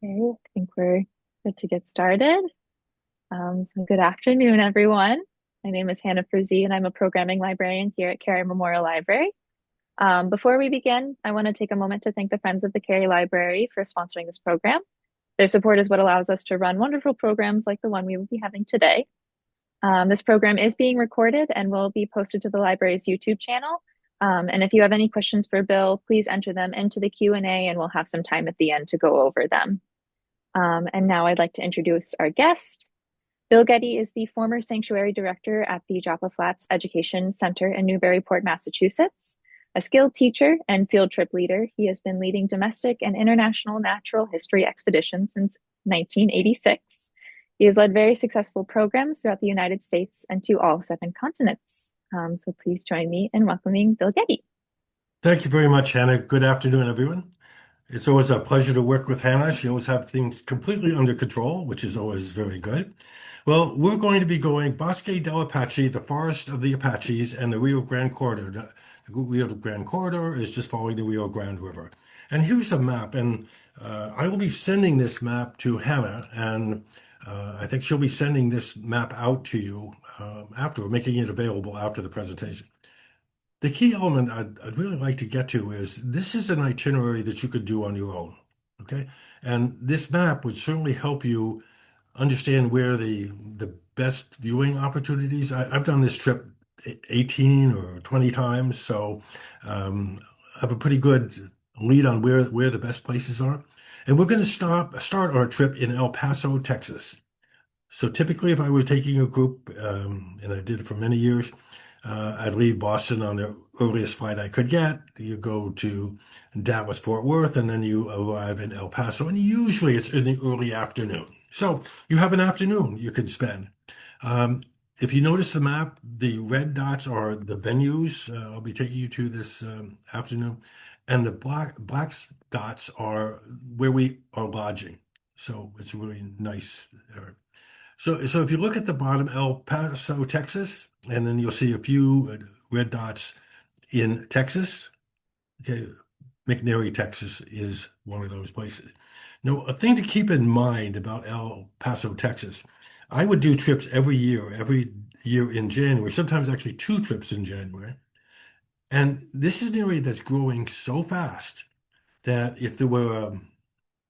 Okay, I think we're good to get started. So good afternoon, everyone. My name is Hannah Frizzy, and I'm a programming librarian here at Cary Memorial Library. Before we begin, I want to take a moment to thank the Friends of the Cary Library for sponsoring this program. Their support is what allows us to run wonderful programs like the one we will be having today. This program is being recorded and will be posted to the library's YouTube channel. And if you have any questions for Bill, please enter them into the Q&A and we'll have some time at the end to go over them. And now I'd like to introduce our guest. Bill Gette is the former sanctuary director at the Joppa Flats Education Center in Newburyport, Massachusetts. A skilled teacher and field trip leader, he has been leading domestic and international natural history expeditions since 1986. He has led very successful programs throughout the United States and to all 7 continents. So please join me in welcoming Bill Gette. Thank you very much, Hannah. Good afternoon, everyone. It's always a pleasure to work with Hannah. She always has things completely under control, which is always very good. Well, we're going to be going Bosque del Apache, the forest of the Apaches, and the Rio Grande corridor. The Rio Grande corridor is just following the Rio Grande River. And here's a map, and I will be sending this map to Hannah, and I think she'll be sending this map out to you after, making it available after the presentation. The key element I'd really like to get to is this is an itinerary that you could do on your own, okay? And this map would certainly help you understand where the best viewing opportunities. I've done this trip 18 or 20 times, so I have a pretty good lead on where the best places are. And we're going to start our trip in El Paso, Texas. So typically, if I were taking a group, and I did it for many years, I'd leave Boston on the earliest flight I could get. You go to Dallas, Fort Worth, and then you arrive in El Paso. And usually it's in the early afternoon. So you have an afternoon you can spend. Um, if you notice the map, the red dots are the venues I'll be taking you to this afternoon. And the black dots are where we are lodging. So it's really nice there. So if you look at the bottom, El Paso, Texas, and then you'll see a few red dots in Texas. Okay, McNairy, Texas is one of those places. Now, a thing to keep in mind about El Paso, Texas, I would do trips every year in January, sometimes actually 2 trips in January. And this is an area that's growing so fast that if there were a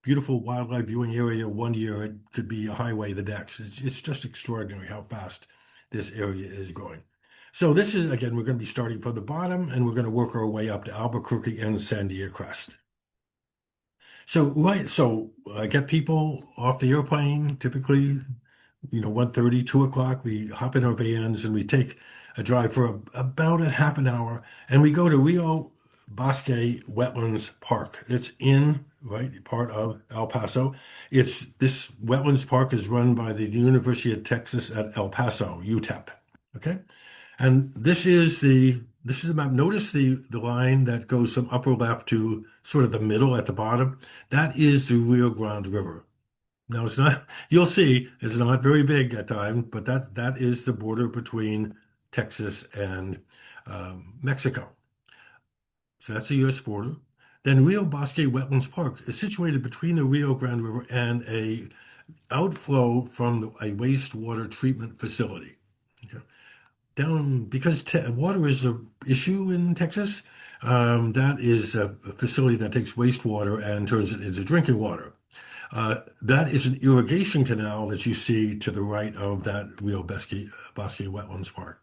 beautiful wildlife viewing area one year, it could be a highway the next. It's just extraordinary how fast this area is growing. So this is, again, we're going to be starting from the bottom and we're going to work our way up to Albuquerque and Sandia Crest. So I get people off the airplane, typically, 1:30, 2 o'clock. We hop in our vans and we take a drive for about a half an hour and we go to Rio Bosque Wetlands Park. It's in, right, part of El Paso. This wetlands park is run by the University of Texas at El Paso, UTEP. Okay. And this is a map. Notice the line that goes from upper left to sort of the middle at the bottom. That is the Rio Grande River. Now it's not, you'll see it's not very big at times, but that is the border between Texas and Mexico. So that's the U.S. border. Then Rio Bosque Wetlands Park is situated between the Rio Grande River and a outflow from a wastewater treatment facility. Okay. Down because water is an issue in Texas. That is a facility that takes wastewater and turns it into drinking water. That is an irrigation canal that you see to the right of that Rio Bosque Wetlands Park.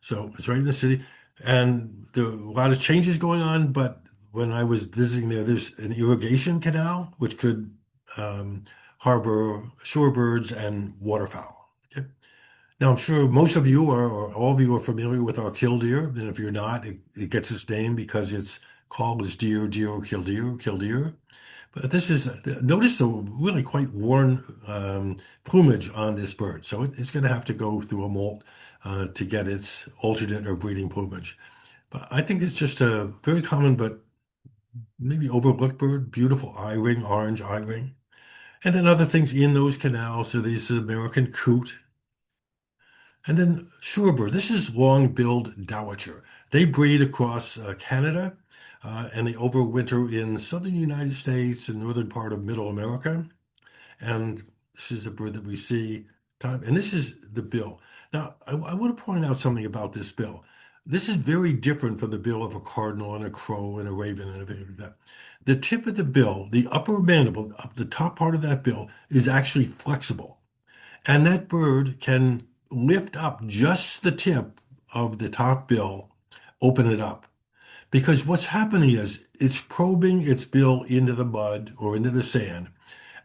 So it's right in the city, and there are a lot of changes going on. But when I was visiting there, there's an irrigation canal which could harbor shorebirds and waterfowl. Okay? Now, I'm sure most of you or all of you are familiar with our killdeer. And if you're not, it gets its name because it's called as deer, deer, killdeer, killdeer. But this is, notice the really quite worn plumage on this bird. So it's going to have to go through a molt to get its alternate or breeding plumage. But I think it's just a very common but maybe overlooked bird, beautiful eye ring, orange eye ring. And then other things in those canals. So there's the American coot. And then shorebird. This is long-billed dowitcher. They breed across Canada. and they overwinter in southern United States and northern part of Middle America. And this is a bird that we see time, and this is the bill. Now, I want to point out something about this bill. This is very different from the bill of a cardinal and a crow and a raven and everything like that. The tip of the bill, the upper mandible, up the top part of that bill, is actually flexible. And that bird can lift up just the tip of the top bill, open it up. Because what's happening is it's probing its bill into the mud or into the sand,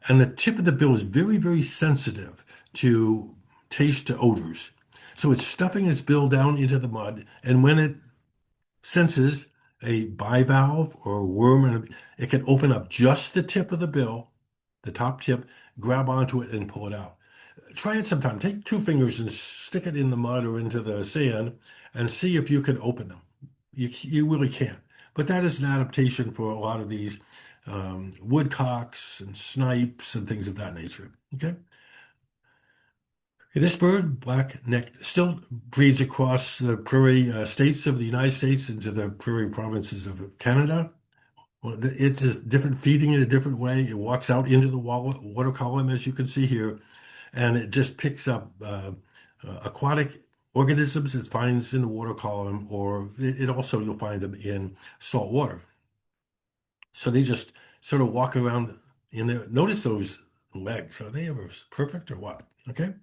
and the tip of the bill is very, very sensitive to taste to odors. So it's stuffing its bill down into the mud, and when it senses a bivalve or a worm, and it can open up just the tip of the bill, the top tip, grab onto it and pull it out. Try it sometime. Take two fingers and stick it in the mud or into the sand and see if you can open them. You really can't. But that is an adaptation for a lot of these woodcocks and snipes and things of that nature. Okay. This bird, black-necked, still breeds across the prairie states of the United States into the prairie provinces of Canada. Well, it's a different feeding in a different way. It walks out into the water column, as you can see here, and it just picks up aquatic organisms it finds in the water column, or it also you'll find them in salt water. So they just sort of walk around in there. Notice those legs. Are they ever perfect or what? Okay.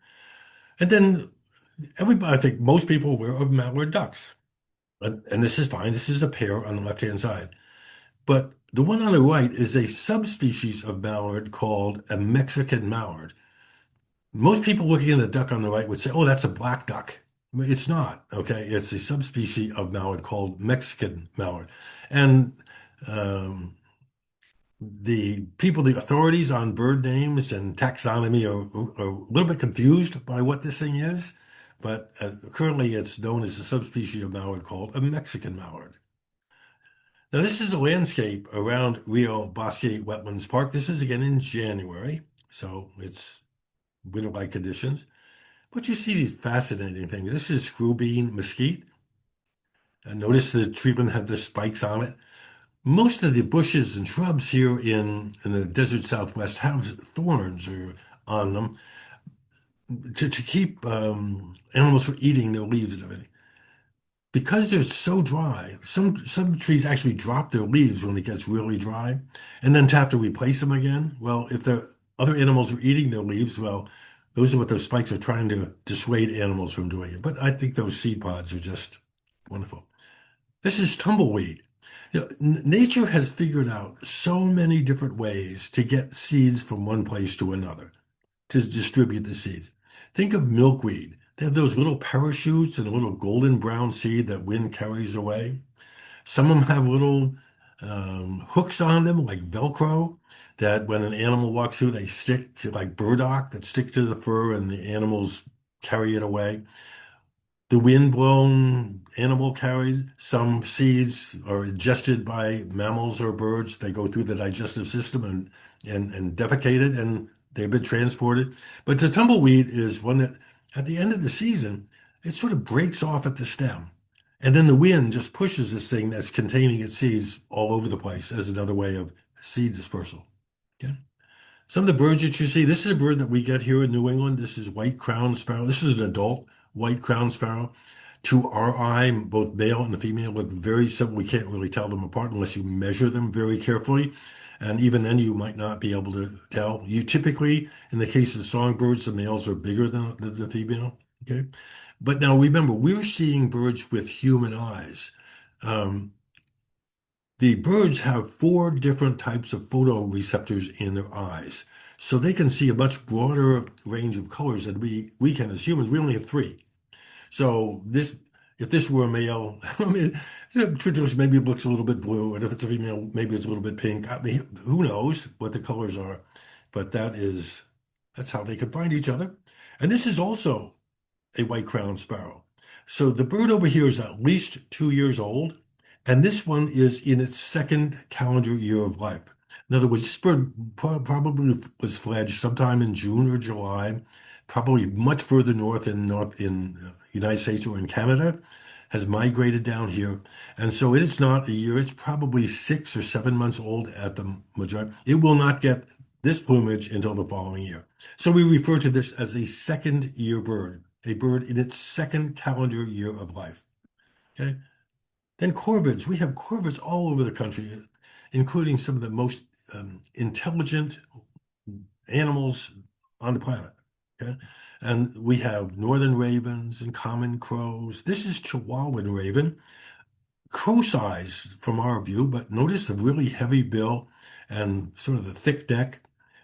And then everybody, I think most people are aware of mallard ducks. And this is fine. This is a pair on the left-hand side. But the one on the right is a subspecies of mallard called a Mexican mallard. Most people looking at the duck on the right would say, oh, that's a black duck. It's not, okay? It's a subspecies of mallard called Mexican mallard. And the people, the authorities on bird names and taxonomy are a little bit confused by what this thing is, but currently it's known as a subspecies of mallard called a Mexican mallard. Now, this is a landscape around Rio Bosque Wetlands Park. This is again in January, so it's winter-like conditions. But you see these fascinating things. This is screwbean mesquite. And notice the tree limb had the spikes on it. Most of the bushes and shrubs here in the desert Southwest have thorns on them to keep animals from eating their leaves and everything. Because they're so dry, some trees actually drop their leaves when it gets really dry, and then to have to replace them again. Well, if the other animals are eating their leaves, well, those are what those spikes are trying to dissuade animals from doing it. But I think those seed pods are just wonderful. This is tumbleweed. You know, nature has figured out so many different ways to get seeds from one place to another, to distribute the seeds. Think of milkweed. They have those little parachutes and a little golden brown seed that wind carries away. Some of them have little hooks on them, like Velcro, that when an animal walks through, they stick like burdock that stick to the fur and the animals carry it away. The wind-blown animal carries some seeds are ingested by mammals or birds. They go through the digestive system and defecate it, and they've been transported. But the tumbleweed is one that, at the end of the season, it sort of breaks off at the stem. And then the wind just pushes this thing that's containing its seeds all over the place as another way of seed dispersal. Okay? Some of the birds that you see, this is a bird that we get here in New England. This is white crowned sparrow. This is an adult white crowned sparrow. To our eye, both male and the female look very similar. We can't really tell them apart unless you measure them very carefully. And even then, you might not be able to tell. You typically, in the case of songbirds, the males are bigger than the female. Okay. But now remember, we're seeing birds with human eyes. Um, the birds have four different types of photoreceptors in their eyes. So they can see a much broader range of colors than we can as humans. We only have three. So if this were a male, I mean, traditionally maybe it looks a little bit blue, and if it's a female, maybe it's a little bit pink. I mean, who knows what the colors are? But that's how they can find each other. And this is also a white-crowned sparrow. So the bird over here is at least 2 years old, and this one is in its second calendar year of life. In other words, this bird probably was fledged sometime in June or July, probably much further north in United States or in Canada. has migrated down here. And so it is not a year. It's probably 6 or 7 months old at the majority. It will not get this plumage until the following year. So we refer to this as a second year bird, a bird in its second calendar year of life. Okay. Then corvids. We have corvids all over the country, including some of the most intelligent animals on the planet. Okay. And we have northern ravens and common crows. This is Chihuahuan raven, crow size from our view, but notice the really heavy bill and sort of the thick neck.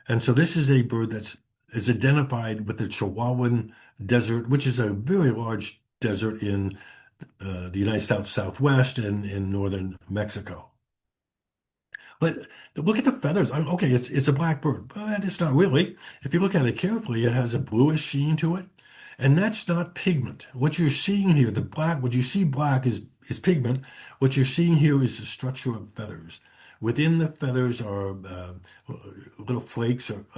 And so this is a bird that's is identified with the Chihuahuan Desert, which is a very large desert in the United States Southwest and in northern Mexico. But look at the feathers. Okay, it's a black bird, but it's not really. If you look at it carefully, it has a bluish sheen to it, and that's not pigment. What you're seeing here, the black, what you see black is pigment. What you're seeing here is the structure of feathers. Within the feathers are little flakes of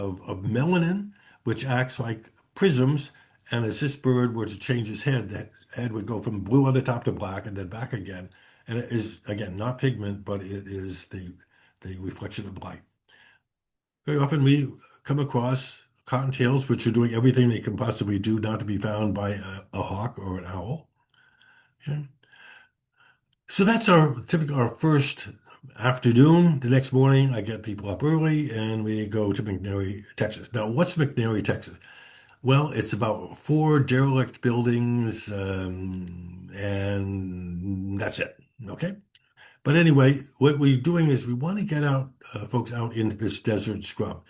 melanin, which acts like prisms. And as this bird were to change his head, that head would go from blue on the top to black and then back again. And it is, again, not pigment, but it is the reflection of light. Very often we come across cottontails, which are doing everything they can possibly do not to be found by a hawk or an owl. Okay. So that's our first afternoon. The next morning, I get people up early and we go to McNairy, Texas. Now, what's McNairy, Texas? Well, it's about four derelict buildings, and that's it. Okay. But anyway, what we're doing is we want to get out folks out into this desert scrub.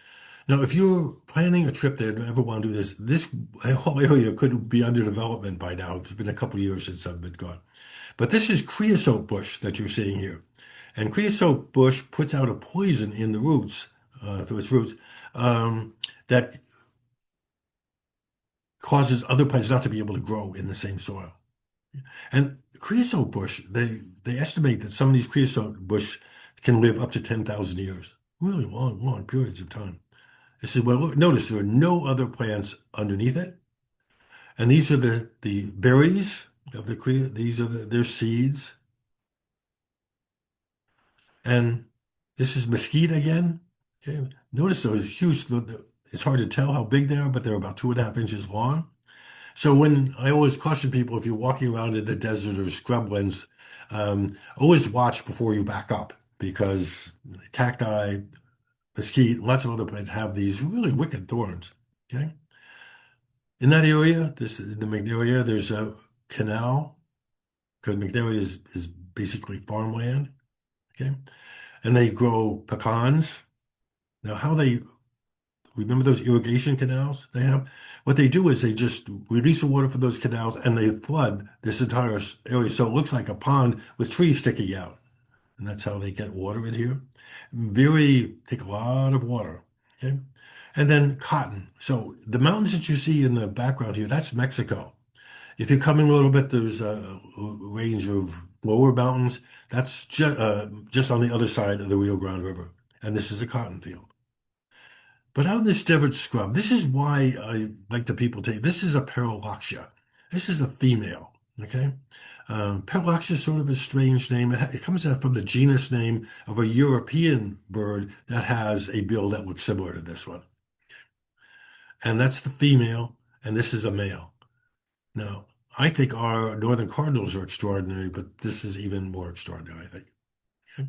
Now, if you're planning a trip there and ever want to do this, this whole area could be under development by now. It's been a couple of years since I've been gone. But this is creosote bush that you're seeing here. And creosote bush puts out a poison in the roots, through its roots, that causes other plants not to be able to grow in the same soil. And creosote bush, they estimate that some of these creosote bush can live up to 10,000 years. Really long, long periods of time. This is well, notice there are no other plants underneath it. And these are the berries of the these are their seeds. And this is mesquite again. Okay. Notice those huge, it's hard to tell how big they are, but they're about 2.5 inches long. So when I always caution people, if you're walking around in the desert or scrublands, always watch before you back up because cacti, mesquite, lots of other plants have these really wicked thorns. Okay. In that area, in the McNairy area, there's a canal because McNairy is basically farmland. Okay. And they grow pecans. Now, how they remember those irrigation canals they have? What they do is they just release the water from those canals and they flood this entire area. So it looks like a pond with trees sticking out. And that's how they get water in here. Take a lot of water. Okay. And then cotton. So the mountains that you see in the background here, that's Mexico. If you come in a little bit, there's a range of lower mountains. That's just on the other side of the Rio Grande River. And this is a cotton field. But out in this desert scrub, this is why I like the people take, this is a paraloxia. This is a female, okay? Paraloxia is sort of a strange name. It comes out from the genus name of a European bird that has a bill that looks similar to this one. And that's the female, and this is a male. Now, I think our northern cardinals are extraordinary, but this is even more extraordinary, I think. Okay?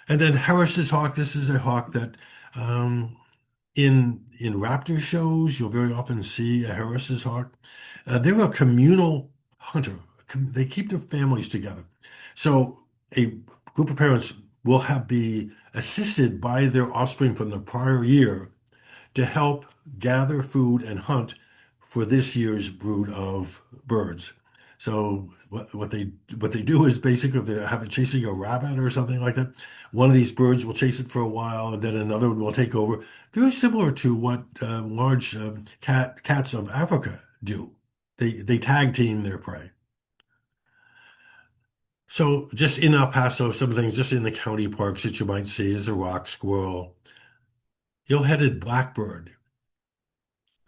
And then Harris's hawk, this is a hawk that in raptor shows, you'll very often see a Harris's hawk. They're a communal hunter. They keep their families together. So a group of parents will be assisted by their offspring from the prior year to help gather food and hunt for this year's brood of birds. So what they do is basically they have it chasing a rabbit or something like that. One of these birds will chase it for a while, and then another one will take over. Very similar to what large cats of Africa do. They tag team their prey. So just in El Paso, some things just in the county parks that you might see is a rock squirrel, yellow-headed blackbird.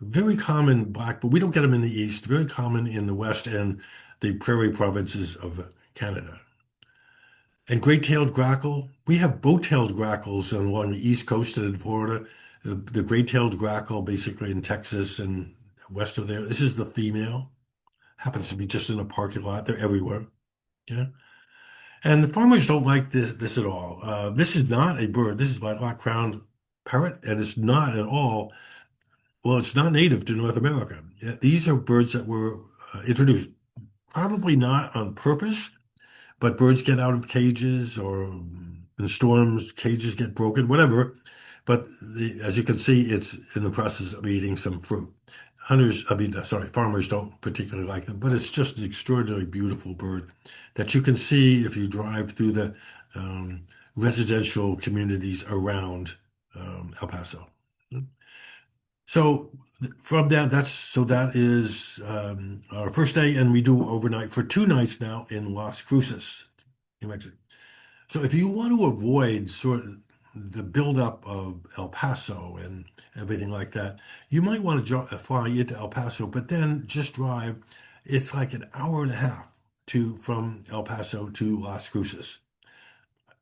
Very common blackbird. We don't get them in the east. Very common in the west, and the prairie provinces of Canada. And great-tailed grackle, we have boat-tailed grackles along the East Coast and in Florida. The great-tailed grackle, basically in Texas and west of there. This is the female. Happens to be just in a parking lot. They're everywhere. Yeah. And the farmers don't like this at all. This is not a bird. This is lilac-crowned parrot, and it's not at all. Well, it's not native to North America. Yeah, these are birds that were introduced, probably not on purpose, but birds get out of cages or in storms, cages get broken, whatever. But as you can see, it's in the process of eating some fruit. Farmers don't particularly like them, but it's just an extraordinarily beautiful bird that you can see if you drive through the um, residential communities around El Paso. So from that is our first day, and we do overnight for 2 nights now in Las Cruces, New Mexico. So if you want to avoid sort of the buildup of El Paso and everything like that, you might want to fly into El Paso, but then just drive. It's like an hour and a half to from El Paso to Las Cruces,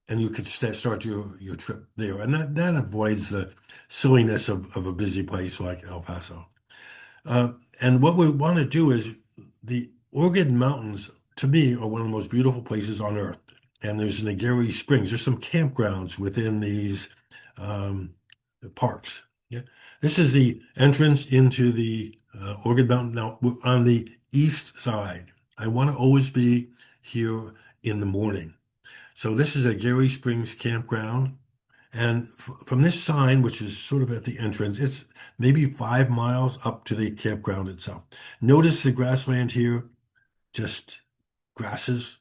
and you could start your trip there, and that avoids the silliness of a busy place like El Paso. Uh, and what we want to do is the Organ Mountains, to me, are one of the most beautiful places on earth. And there's Nagari Springs. There's some campgrounds within these um, parks. Yeah. This is the entrance into the Organ Mountain. Now, we're on the east side. I want to always be here in the morning. So this is a Gary Springs campground. And from this sign, which is sort of at the entrance, it's maybe 5 miles up to the campground itself. Notice the grassland here, just grasses.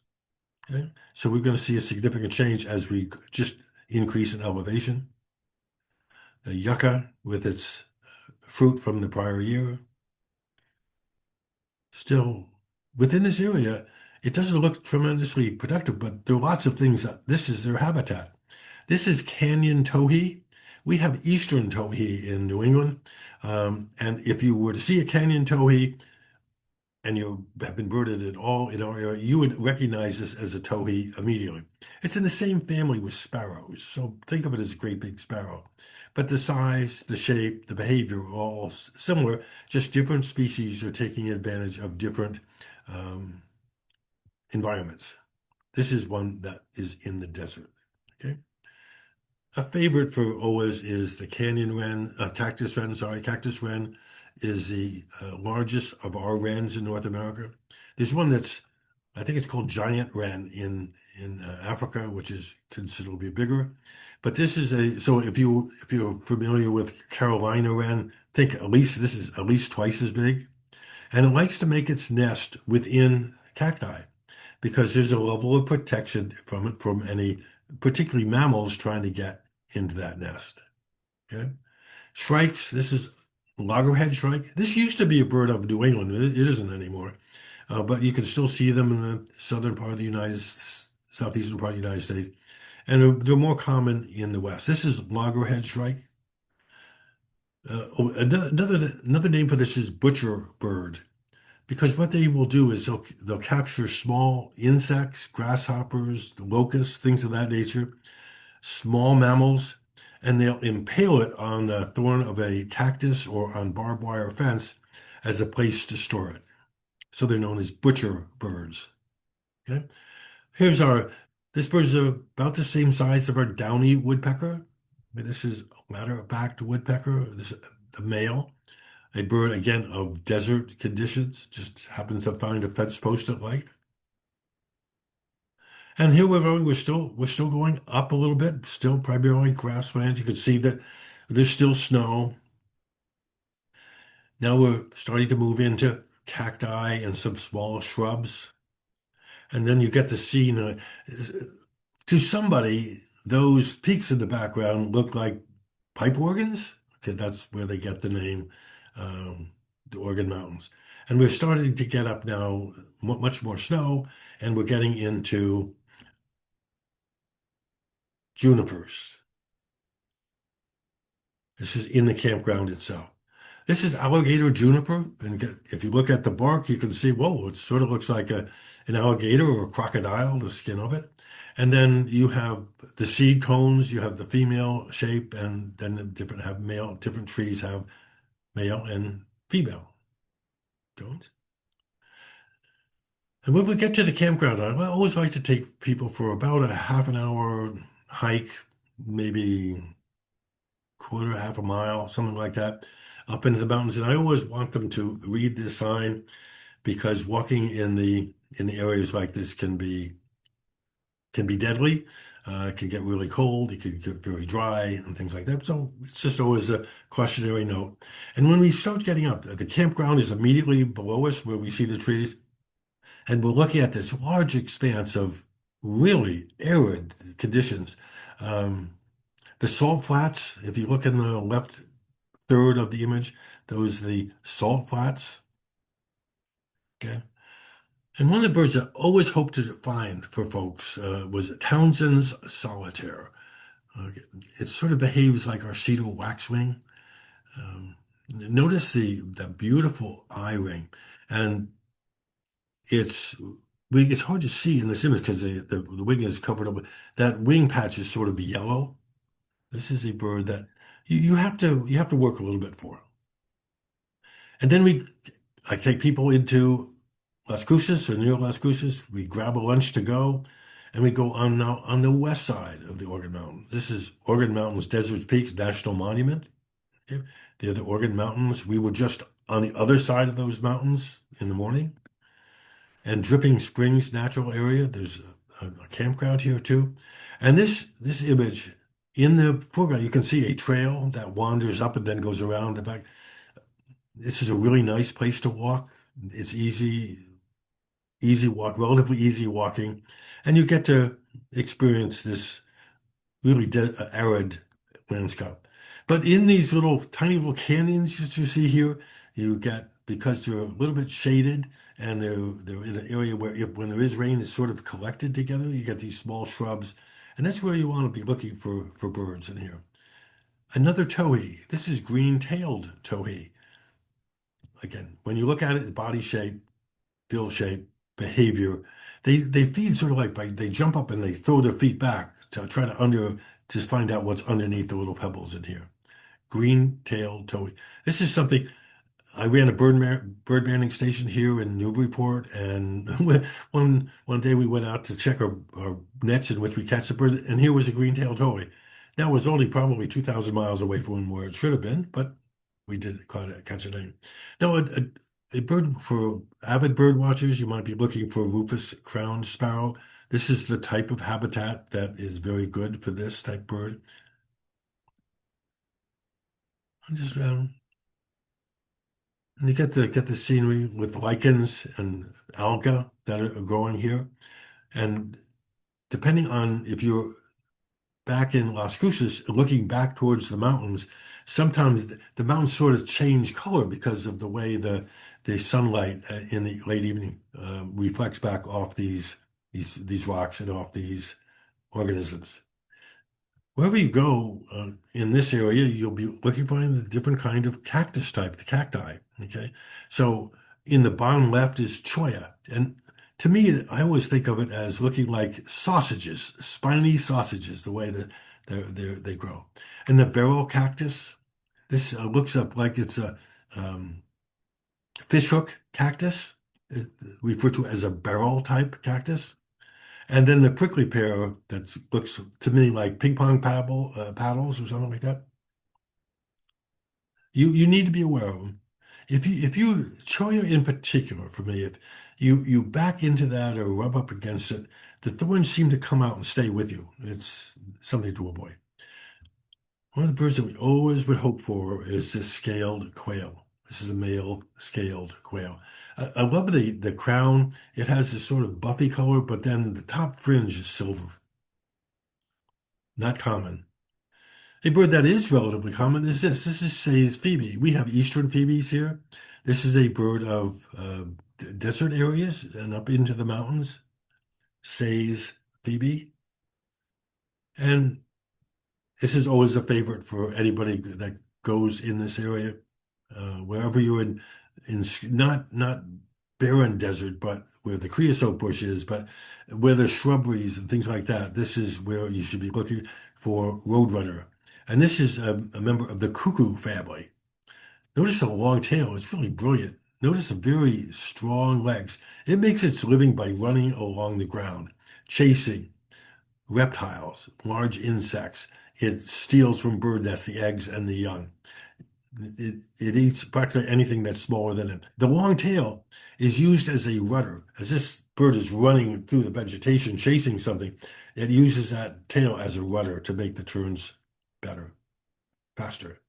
Okay? So we're going to see a significant change as we just increase in elevation. The yucca with its fruit from the prior year. Still within this area, it doesn't look tremendously productive, but there are lots of things that this is their habitat. This is canyon towhee. We have eastern towhee in New England. And if you were to see a canyon towhee and you have been birded at all in our area, you would recognize this as a towhee immediately. It's in the same family with sparrows. So think of it as a great big sparrow. But the size, the shape, the behavior are all similar, just different species are taking advantage of different um, environments. This is one that is in the desert. Okay. A favorite for always is the canyon wren, cactus wren, sorry. Cactus wren is the largest of our wrens in North America. There's one that's, I think it's called giant wren in Africa, which is considerably bigger. But this is so if you're familiar with Carolina wren, think at least this is at least twice as big. And it likes to make its nest within cacti because there's a level of protection from it from any particularly mammals trying to get into that nest. Okay. Shrikes, this is loggerhead shrike. This used to be a bird of New England. It isn't anymore. But you can still see them in the southern part of the southeastern part of the United States. And they're more common in the West. This is loggerhead shrike. Another name for this is butcher bird. Because what they will do is they'll capture small insects, grasshoppers, locusts, things of that nature, small mammals, and they'll impale it on the thorn of a cactus or on barbed wire fence as a place to store it. So they're known as butcher birds. Okay. Here's this bird is about the same size of our downy woodpecker. This is a ladder-backed woodpecker, this the male. A bird, again, of desert conditions, just happens to find a fence post at light. And here we're going, we're still going up a little bit, still primarily grasslands. You can see that there's still snow. Now we're starting to move into cacti and some small shrubs. And then you get to see, to somebody, those peaks in the background look like pipe organs. Okay, that's where they get the name, the Organ Mountains. And we're starting to get up now, much more snow, and we're getting into junipers. This is in the campground itself. This is alligator juniper, and if you look at the bark, you can see, whoa, it sort of looks like an alligator or a crocodile, the skin of it. And then you have the seed cones, you have the female shape, and then the different have male, different trees have male and female cones. And when we get to the campground, I always like to take people for about a half an hour hike, maybe quarter, half a mile, something like that, up into the mountains. And I always want them to read this sign because walking in the areas like this can be deadly. It can get really cold. It can get very dry and things like that. So it's just always a cautionary note. And when we start getting up, the campground is immediately below us where we see the trees. And we're looking at this large expanse of really arid conditions. Um, the salt flats, if you look in the left third of the image, those are the salt flats. Okay. And one of the birds that I always hoped to find for folks was Townsend's solitaire. Uh, it sort of behaves like our cedar waxwing. Um, Notice the beautiful eye ring, and it's it's hard to see in this image because the wing is covered up. That wing patch is sort of yellow. This is a bird that you have to work a little bit for. And then I take people into Las Cruces or near Las Cruces. We grab a lunch to go, and we go on now on the west side of the Organ Mountains. This is Organ Mountains Desert Peaks National Monument. Okay. They're the Organ Mountains. We were just on the other side of those mountains in the morning. And Dripping Springs Natural Area. There's a campground here too. And this image in the foreground, you can see a trail that wanders up and then goes around the back. This is a really nice place to walk. It's easy walk, relatively easy walking, and you get to experience this really arid landscape. But in these little tiny little canyons that you see here, you get because they're a little bit shaded and they're in an area where when there is rain, it's sort of collected together. You get these small shrubs, and that's where you want to be looking for birds in here. Another towhee. This is green-tailed towhee. Again, when you look at it, body shape, bill shape, behavior. They feed sort of like they jump up and they throw their feet back to try to find out what's underneath the little pebbles in here. Green-tailed towhee. This is something I ran a bird banding station here in Newburyport, and one day we went out to check our nets in which we catch the bird, and here was a green-tailed towhee. Now it was only probably 2,000 miles away from where it should have been, but we did catch it. Now a bird for avid bird watchers, you might be looking for rufous crowned sparrow. This is the type of habitat that is very good for this type bird. I'm just and you get the scenery with lichens and alga that are growing here. And depending on if you're back in Las Cruces, looking back towards the mountains, sometimes the mountains sort of change color because of the way the sunlight in the late evening reflects back off these rocks and off these organisms. Wherever you go in this area, you'll be looking for a different kind of cactus type, the cacti. Okay. So in the bottom left is cholla. And to me, I always think of it as looking like sausages, spiny sausages, the way that they grow. And the barrel cactus, this looks up like it's a um, fishhook cactus, uh, referred to as a barrel type cactus. And then the prickly pear that looks to me like ping pong paddles or something like that. You need to be aware of them. If you choya in particular for me, if you back into that or rub up against it, the thorns seem to come out and stay with you. It's something to avoid. One of the birds that we always would hope for is this scaled quail. This is a male scaled quail. I love the crown. It has this sort of buffy color, but then the top fringe is silver. Not common. A bird that is relatively common is this. This is Say's phoebe. We have eastern phoebes here. This is a bird of desert areas and up into the mountains. Say's phoebe. And this is always a favorite for anybody that goes in this area. wherever you're in not barren desert, but where the creosote bush is, but where there's shrubberies and things like that. This is where you should be looking for roadrunner. And this is a member of the cuckoo family. Notice the long tail. It's really brilliant. Notice the very strong legs. It makes its living by running along the ground, chasing reptiles, large insects. It steals from bird nests the eggs and the young. It eats practically anything that's smaller than it. The long tail is used as a rudder. As this bird is running through the vegetation, chasing something, it uses that tail as a rudder to make the turns better, faster.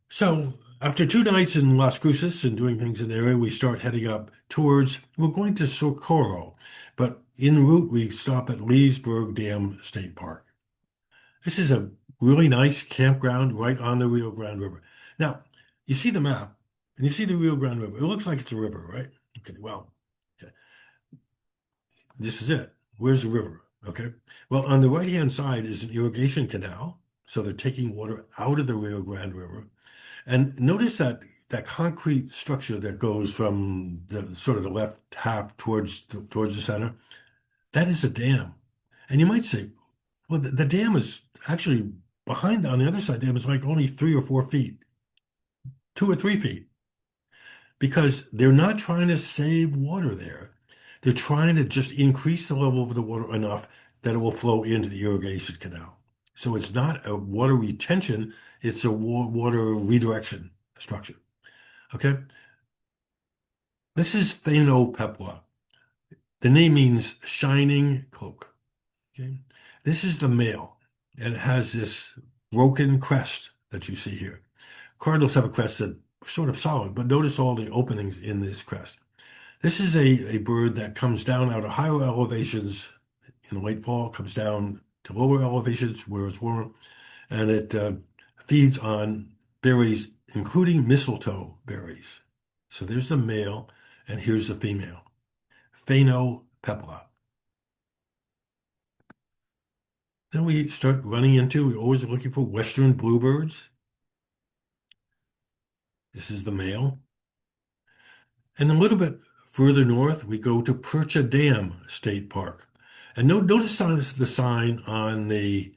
So after 2 nights in Las Cruces and doing things in the area, we start heading up towards, we're going to Socorro, but en route we stop at Leesburg Dam State Park. This is a really nice campground right on the Rio Grande River. Now, you see the map and you see the Rio Grande River. It looks like it's a river, right? Okay, well, okay. This is it. Where's the river? Okay. Well, on the right-hand side is an irrigation canal. So they're taking water out of the Rio Grande River. And notice that concrete structure that goes from the sort of the left half towards the center. That is a dam. And you might say, well, the dam is actually behind on the other side. Dam is like only 3 or 4 feet, 2 or 3 feet, because they're not trying to save water there. They're trying to just increase the level of the water enough that it will flow into the irrigation canal. So it's not a water retention, it's a water redirection structure. Okay. This is Phainopepla. The name means shining cloak. Okay. This is the male, and it has this broken crest that you see here. Cardinals have a crest that's sort of solid, but notice all the openings in this crest. This is a bird that comes down out of higher elevations in the late fall, comes down to lower elevations where it's warmer, and it feeds on berries, including mistletoe berries. So there's the male, and here's the female, Phainopepla. Then we start running into, we always are looking for western bluebirds. This is the male. And a little bit further north, we go to Percha Dam State Park. And notice the sign on the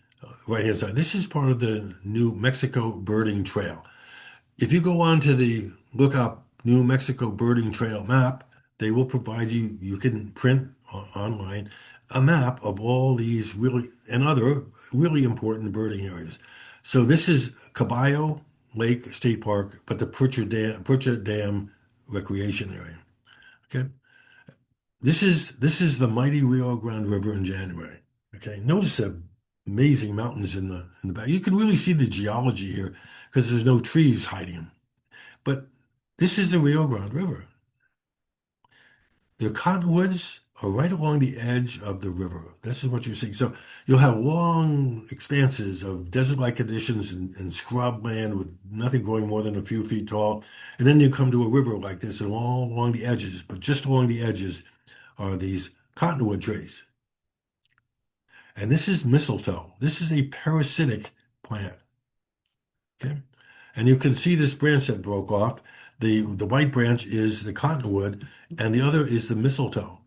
right-hand side. This is part of the New Mexico Birding Trail. If you go on to the look up New Mexico Birding Trail map, they will provide you, you can print online a map of all these really and other really important birding areas. So this is Caballo Lake State Park, but the Percha Dam Recreation Area. Okay. This is the mighty Rio Grande River in January. Okay. Notice the amazing mountains in the back. You can really see the geology here because there's no trees hiding them. But this is the Rio Grande River. The cottonwoods are right along the edge of the river. This is what you're seeing. So you'll have long expanses of desert-like conditions and scrub land with nothing growing more than a few feet tall. And then you come to a river like this and all along the edges, but just along the edges are these cottonwood trees. And this is mistletoe. This is a parasitic plant. Okay. And you can see this branch that broke off. The white branch is the cottonwood, and the other is the mistletoe.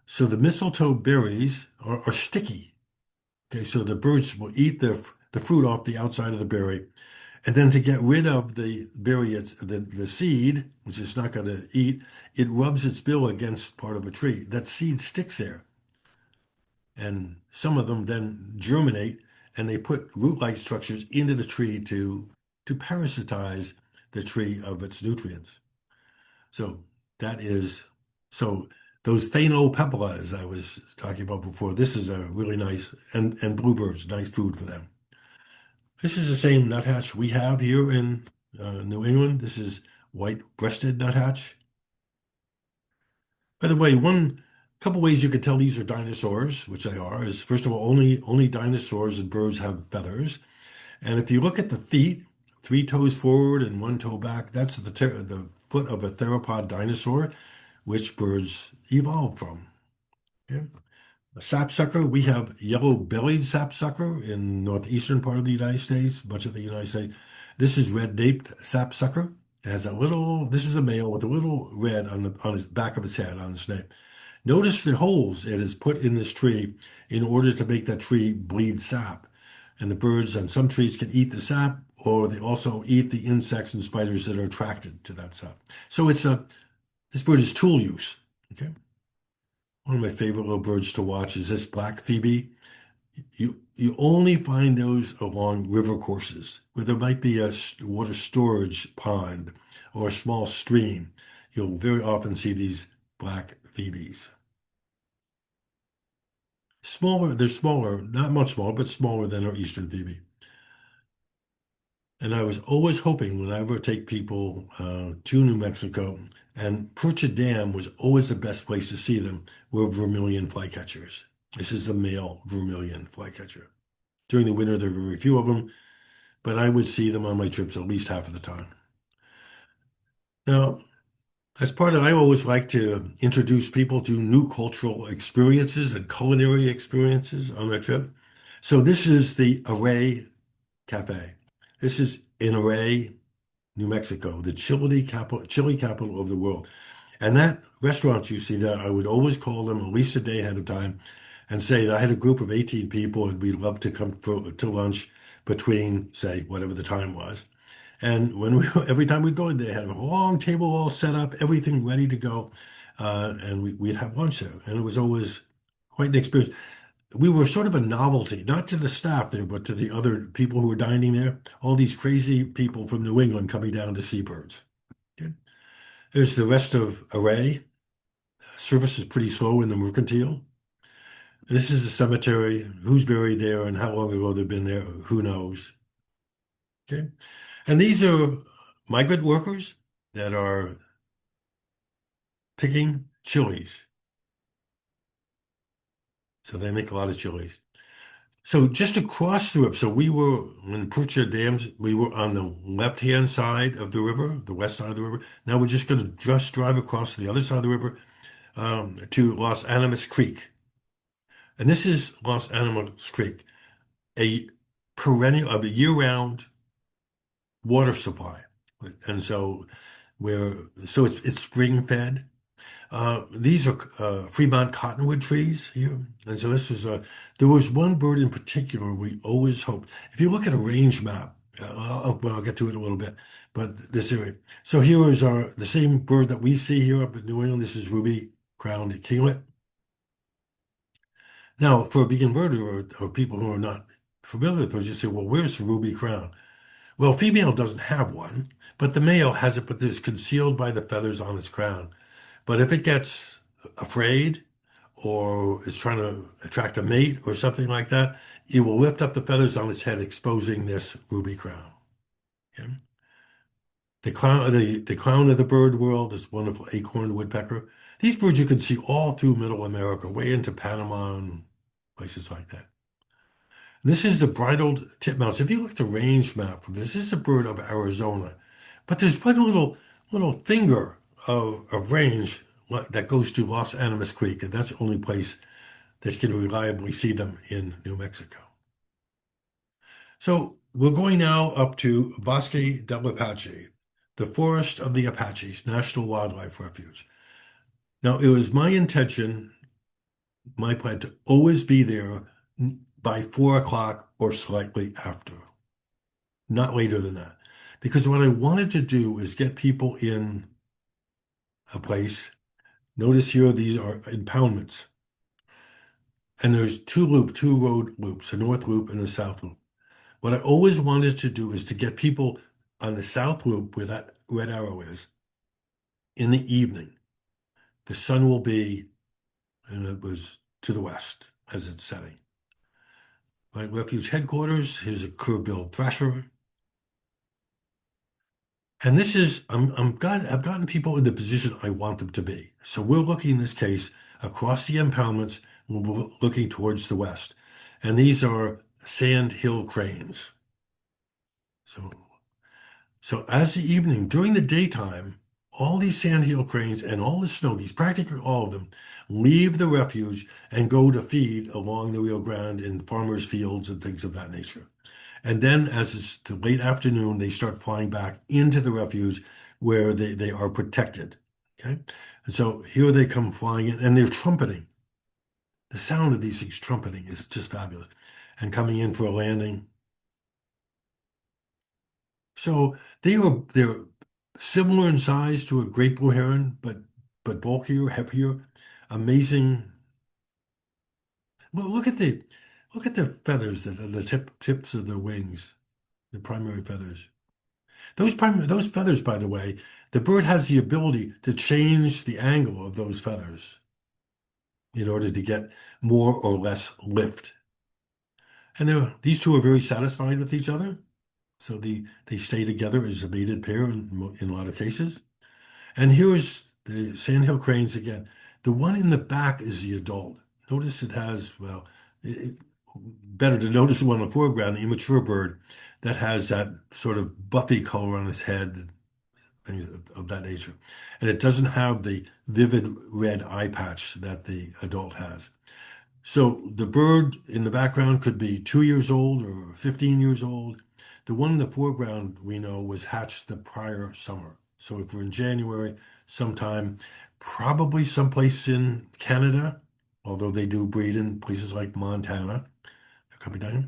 So the mistletoe berries are sticky. Okay, so the birds will eat the fruit off the outside of the berry. And then to get rid of the berry, the seed, which it's not going to eat, it rubs its bill against part of a tree. That seed sticks there. And some of them then germinate and they put root-like structures into the tree to parasitize the tree of its nutrients. So that is, so those Phainopeplas I was talking about before, this is a really nice, and bluebirds, nice food for them. This is the same nuthatch we have here in New England. This is white-breasted nuthatch. By the way, one couple ways you could tell these are dinosaurs, which they are, is first of all, only dinosaurs and birds have feathers. And if you look at the feet, 3 toes forward and 1 toe back, that's the foot of a theropod dinosaur, which birds evolved from. Okay? A sapsucker, we have yellow-bellied sapsucker in northeastern part of the United States, much of the United States. This is red-naped sapsucker. It has a little, this is a male with a little red on his back of his head on his neck. Notice the holes it has put in this tree in order to make that tree bleed sap. And the birds on some trees can eat the sap, or they also eat the insects and spiders that are attracted to that sap. So this bird is tool use. Okay. One of my favorite little birds to watch is this black phoebe. You only find those along river courses where there might be a water storage pond or a small stream. You'll very often see these black phoebes. Smaller, they're smaller, not much smaller, but smaller than our eastern phoebe. And I was always hoping when I would take people to New Mexico, and Percha Dam was always the best place to see them, were vermilion flycatchers. This is the male vermilion flycatcher. During the winter, there are very few of them, but I would see them on my trips at least half of the time. Now, as part of, I always like to introduce people to new cultural experiences and culinary experiences on their trip. So this is the Array Cafe. This is in Array, New Mexico, the chili capital of the world. And that restaurant you see there, I would always call them at least a day ahead of time and say that I had a group of 18 people and we'd love to come to lunch between, say, whatever the time was. And every time we'd go in, they had a long table all set up, everything ready to go. And we'd have lunch there. And it was always quite an experience. We were sort of a novelty, not to the staff there, but to the other people who were dining there. All these crazy people from New England coming down to see birds. Okay. There's the rest of Array. Service is pretty slow in the Mercantile. This is the cemetery. Who's buried there and how long ago they've been there, who knows. Okay. And these are migrant workers that are picking chilies. So they make a lot of chilies. So just across the river, so we were in Pucha Dams, we were on the left-hand side of the river, the west side of the river. Now we're just going to just drive across the other side of the river to Los Animas Creek. And this is Los Animas Creek, a perennial, a year-round water supply. And so it's spring-fed. These are Fremont cottonwood trees here. And so there was one bird in particular we always hoped. If you look at a range map, I'll get to it in a little bit, but this area. So here is the same bird that we see here up in New England. This is ruby-crowned kinglet. Now, for a beginner birder or people who are not familiar with birds, you say, well, where's the ruby crown? Well, female doesn't have one, but the male has it, but it's concealed by the feathers on its crown. But if it gets afraid or is trying to attract a mate or something like that, it will lift up the feathers on its head, exposing this ruby crown. Okay? The crown of the bird world is wonderful acorn woodpecker. These birds you can see all through Middle America, way into Panama and places like that. This is the bridled titmouse. If you look at the range map from this is a bird of Arizona, but there's one little finger of range that goes to Los Animas Creek, and that's the only place that you can reliably see them in New Mexico. So we're going now up to Bosque del Apache, the Forest of the Apaches National Wildlife Refuge. Now, it was my intention, my plan, to always be there by 4 o'clock or slightly after, not later than that. Because what I wanted to do is get people in a place. Notice here, these are impoundments. And there's two road loops, a north loop and a south loop. What I always wanted to do is to get people on the south loop where that red arrow is in the evening. The sun will be, and it was to the west as it's setting. Right, refuge headquarters, here's a curve-billed thrasher. And this is, I've gotten people in the position I want them to be. So we're looking in this case across the impoundments, we're looking towards the west. And these are sand hill cranes. So as the evening, during the daytime, all these sandhill cranes and all the snow geese, practically all of them, leave the refuge and go to feed along the Rio Grande in farmers' fields and things of that nature. And then as it's the late afternoon, they start flying back into the refuge where they are protected. Okay. And so here they come flying in and they're trumpeting. The sound of these things trumpeting is just fabulous. And coming in for a landing. So they're similar in size to a great blue heron, but bulkier, heavier, amazing. Well, look at the feathers, the tips of their wings, the primary feathers. Those feathers, by the way, the bird has the ability to change the angle of those feathers in order to get more or less lift. And these two are very satisfied with each other, so they stay together as a mated pair in a lot of cases. And here's the sandhill cranes again. The one in the back is the adult. Notice it has, well, better to notice the one in the foreground, the immature bird that has that sort of buffy color on its head, things of that nature. And it doesn't have the vivid red eye patch that the adult has. So the bird in the background could be 2 years old or 15 years old. The one in the foreground we know was hatched the prior summer. So if we're in January, sometime, probably someplace in Canada, although they do breed in places like Montana, a couple times.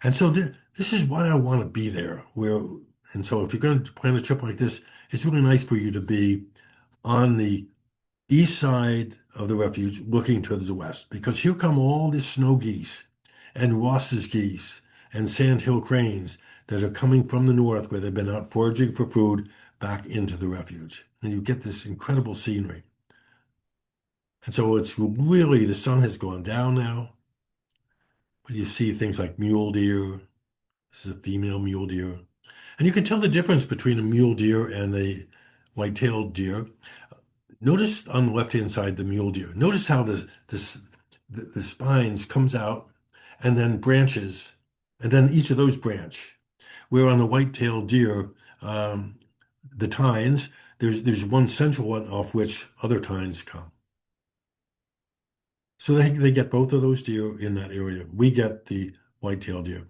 And so this is why I want to be there. And so if you're going to plan a trip like this, it's really nice for you to be on the east side of the refuge looking to the west, because here come all the snow geese and Ross's geese and sandhill cranes that are coming from the north where they've been out foraging for food back into the refuge. And you get this incredible scenery. And so it's really, the sun has gone down now, but you see things like mule deer. This is a female mule deer. And you can tell the difference between a mule deer and a white-tailed deer. Notice on the left-hand side the mule deer. Notice how the spines comes out and then branches, and then each of those branch. Where on the white-tailed deer, um, the tines, there's one central one off which other tines come. So they get both of those deer in that area. We get the white-tailed deer.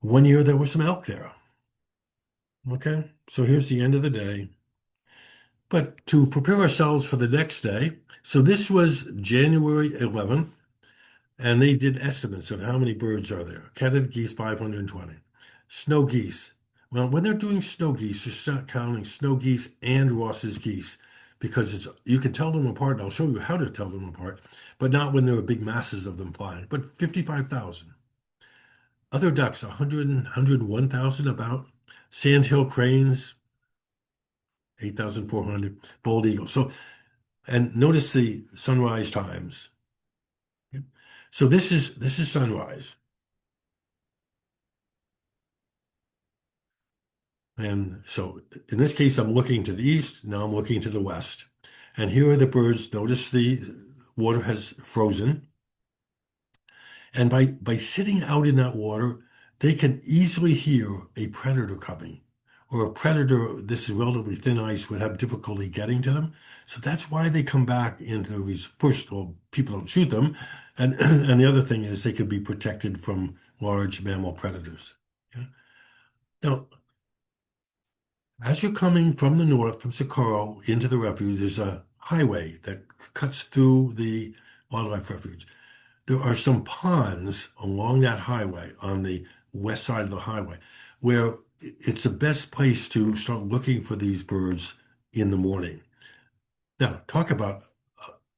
One year there were some elk there. Okay, so here's the end of the day. But to prepare ourselves for the next day, so this was January 11th, and they did estimates of how many birds are there. Catted geese, 520. Snow geese. Well, when they're doing snow geese, they're not counting snow geese and Ross's geese because you can tell them apart. I'll show you how to tell them apart, but not when there are big masses of them flying. But 55,000. Other ducks, 100 and 101,000 about. Sandhill cranes, 8,400. Bald eagles. So, and notice the sunrise times. So this is sunrise. And so in this case, I'm looking to the east. Now I'm looking to the west. And here are the birds. Notice the water has frozen. And by sitting out in that water, they can easily hear a predator coming. Or a predator, this is relatively thin ice, would have difficulty getting to them. So that's why they come back into these bush. Well, people don't shoot them. And, and the other thing is they could be protected from large mammal predators. Okay? Now, as you're coming from the north, from Socorro into the refuge, there's a highway that cuts through the wildlife refuge. There are some ponds along that highway on the west side of the highway where it's the best place to start looking for these birds in the morning. Now, talk about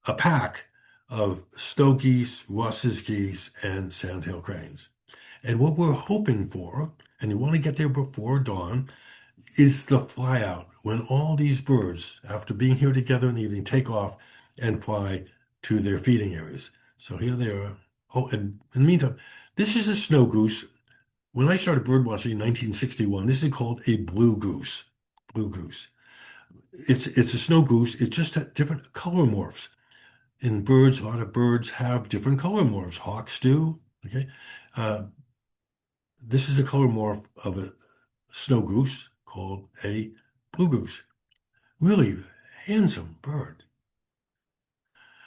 a pack of snow geese, Ross's geese, and sandhill cranes. And what we're hoping for, and you want to get there before dawn, is the fly out when all these birds, after being here together in the evening, take off and fly to their feeding areas. So here they are. Oh, and in the meantime, this is a snow goose. When I started bird watching in 1961, this is called a blue goose. Blue goose. It's a snow goose. It's just different color morphs. In birds, a lot of birds have different color morphs. Hawks do. Okay. Uh, this is a color morph of a snow goose called a blue goose. Really handsome bird.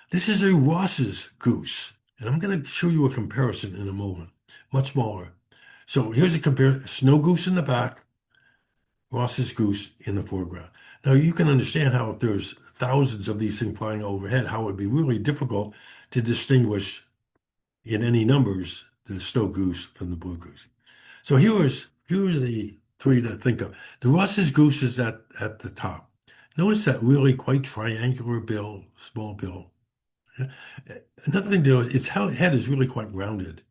This is a Ross's goose, and I'm going to show you a comparison in a moment. Much smaller. So here's a compare snow goose in the back, Ross's goose in the foreground. Now you can understand how if there's thousands of these things flying overhead, how it would be really difficult to distinguish in any numbers the snow goose from the blue goose. So here are the three to think of. The Ross's goose is at the top. Notice that really quite triangular bill, small bill. Another thing to notice, its head is really quite rounded.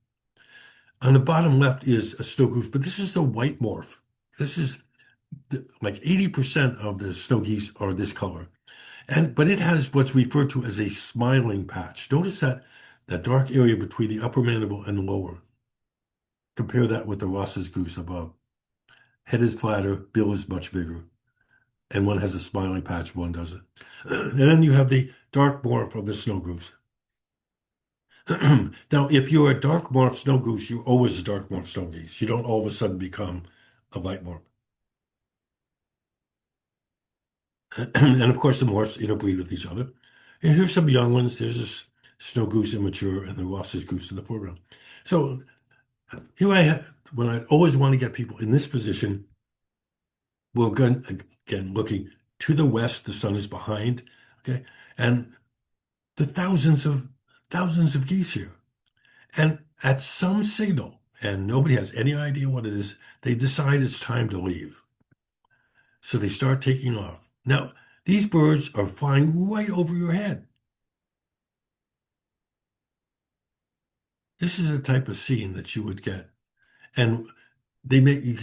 On the bottom left is a snow goose, but this is the white morph. This is like 80% of the snow geese are this color. But it has what's referred to as a smiling patch. Notice that dark area between the upper mandible and the lower. Compare that with the Ross's goose above. Head is flatter, bill is much bigger, and one has a smiling patch, one doesn't. And then you have the dark morph of the snow goose. Now, if you're a dark morph snow goose, you're always a dark morph snow geese. You don't all of a sudden become a light morph. And of course, the morphs interbreed with each other. And here's some young ones. There's this snow goose immature and the Ross's goose in the foreground. So here I have, when I'd always want to get people in this position, we're again looking to the west, the sun is behind, okay? And the thousands of geese here. And at some signal, and nobody has any idea what it is, they decide it's time to leave. So they start taking off. Now, these birds are flying right over your head. This is the type of scene that you would get. And they make you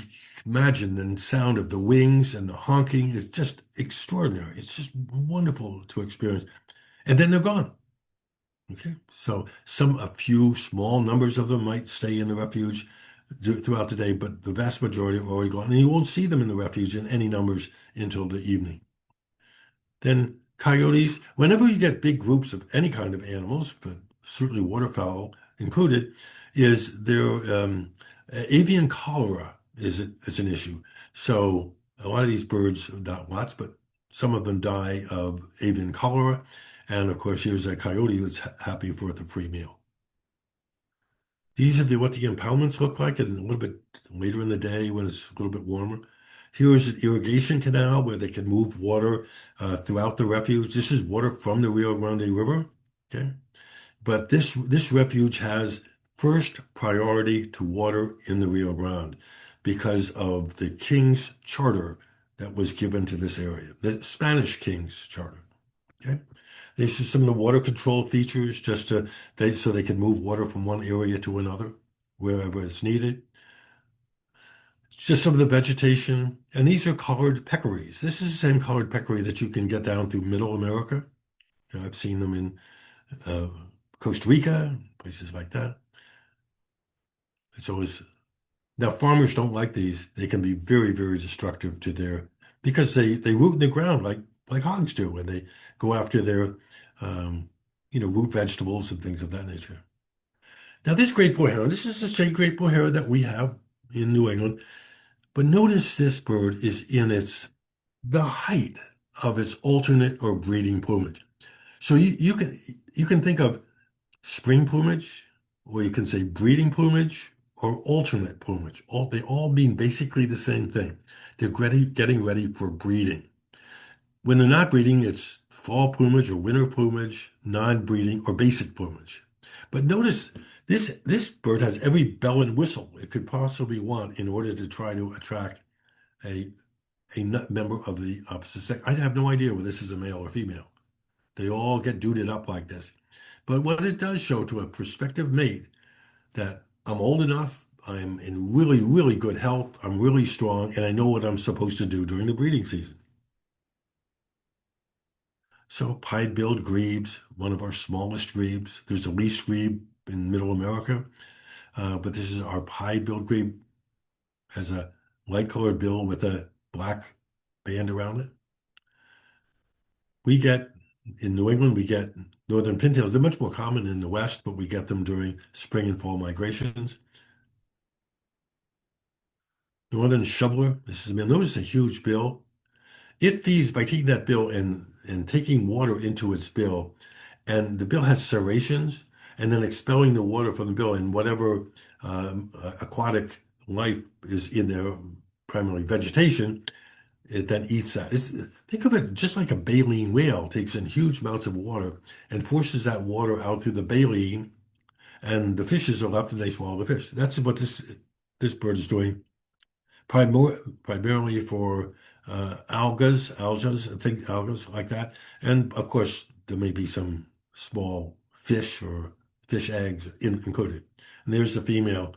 imagine the sound of the wings and the honking is just extraordinary. It's just wonderful to experience. And then they're gone. Okay. So a few small numbers of them might stay in the refuge throughout the day, but the vast majority are already gone. And you won't see them in the refuge in any numbers until the evening. Then coyotes, whenever you get big groups of any kind of animals, but certainly waterfowl included, is there avian cholera is an issue. So a lot of these birds, not lots, but some of them die of avian cholera. And of course, here's a coyote who's happy for the free meal. These are what the impoundments look like, and a little bit later in the day when it's a little bit warmer. Here is an irrigation canal where they can move water throughout the refuge. This is water from the Rio Grande River. Okay, but this refuge has first priority to water in the Rio Grande because of the king's charter that was given to this area, the Spanish king's charter. Okay. This is some of the water control features so they can move water from one area to another wherever it's needed. Just some of the vegetation, and these are colored peccaries. This is the same colored peccary that you can get down through Middle America. I've seen them in uh, Costa Rica, places like that. It's always now farmers don't like these. They can be very destructive to because they root in the ground like hogs do, and they go after their um, root vegetables and things of that nature. Now this great blue heron, this is the same great blue heron that we have in New England, but notice this bird is in the height of its alternate or breeding plumage. So you can think of spring plumage, or you can say breeding plumage or alternate plumage. They all mean basically the same thing. They're getting ready for breeding. When they're not breeding, it's fall plumage or winter plumage, non-breeding or basic plumage. But notice this bird has every bell and whistle it could possibly want in order to try to attract a member of the opposite sex. I have no idea whether this is a male or female. They all get duded up like this. But what it does show to a prospective mate that I'm old enough, I'm in really good health, I'm really strong, and I know what I'm supposed to do during the breeding season. So pied-billed grebes, one of our smallest grebes. There's a least grebe in Middle America, but this is our pied-billed grebe, has a light-colored bill with a black band around it. In New England, we get northern pintails. They're much more common in the West, but we get them during spring and fall migrations. Northern shoveler, notice a huge bill. It feeds by taking that bill and taking water into its bill. And the bill has serrations and then expelling the water from the bill and whatever aquatic life is in there, primarily vegetation, it then eats that. Think of it just like a baleen whale takes in huge amounts of water and forces that water out through the baleen, and the fishes are left and they swallow the fish. That's what this bird is doing, primarily for algas, I think algas like that. And of course, there may be some small fish or fish eggs included. And there's the female.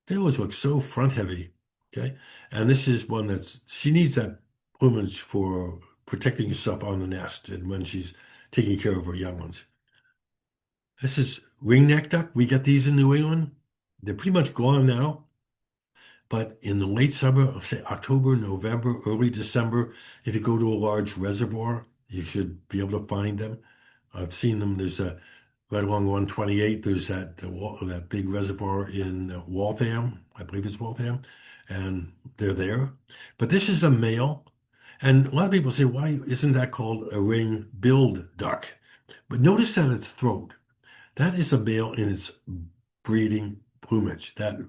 They always look so front heavy. Okay. And this is one she needs that plumage for protecting herself on the nest and when she's taking care of her young ones. This is ringneck duck. We get these in New England. They're pretty much gone now. But in the late summer, say October, November, early December, if you go to a large reservoir, you should be able to find them. I've seen them. There's a right along 128. There's that big reservoir in Waltham. I believe it's Waltham, and they're there. But this is a male, and a lot of people say, "Why isn't that called a ring-billed duck?" But notice that its throat. That is a male in its breeding plumage. That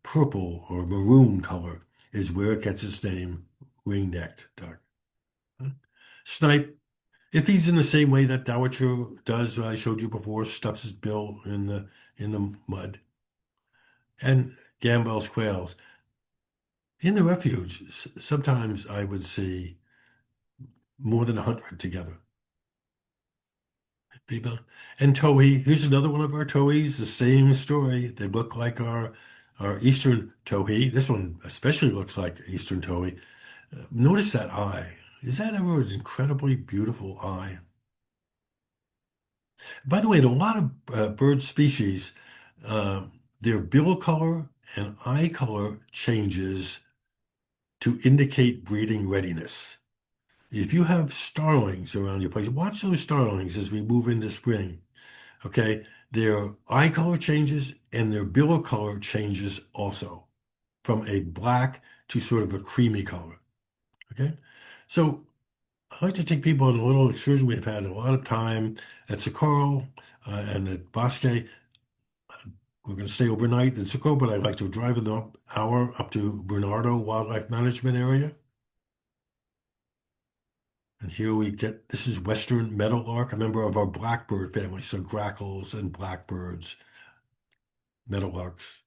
purple or maroon color is where it gets its name, ring-necked duck. Snipe, if he's in the same way that dowitcher does, I showed you before, stuffs his bill in the mud. And Gambel's quails. In the refuge, sometimes I would see more than 100 together. People. And towhee, here's another one of our towhees, the same story. They look like our eastern towhee. This one especially looks like eastern towhee. Notice that eye. Is that ever an incredibly beautiful eye? By the way, in a lot of bird species, uh, their bill color and eye color changes to indicate breeding readiness. If you have starlings around your place, watch those starlings as we move into spring. Okay, their eye color changes and their bill color changes also from a black to sort of a creamy color. Okay, so I like to take people on a little excursion. We've had a lot of time at Socorro and at Bosque. We're going to stay overnight in Socorro, but I'd like to drive an hour up to Bernardo Wildlife Management Area. And here we get, this is Western Meadowlark, a member of our blackbird family, so grackles and blackbirds, meadowlarks.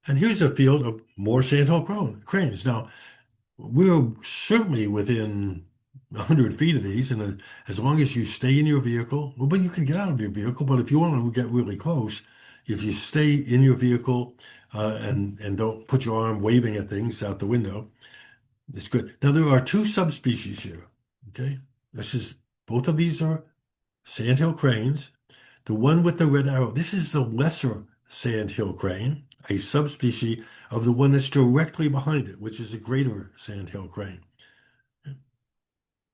And here's a field of more sandhill cranes. Now, we're certainly within 100 feet of these, and as long as you stay in your vehicle, well, but you can get out of your vehicle, but if you want to get really close, if you stay in your vehicle and don't put your arm waving at things out the window, it's good. Now, there are two subspecies here, okay? Both of these are sandhill cranes. The one with the red arrow, this is the lesser sandhill crane, a subspecies of the one that's directly behind it, which is a greater sandhill crane.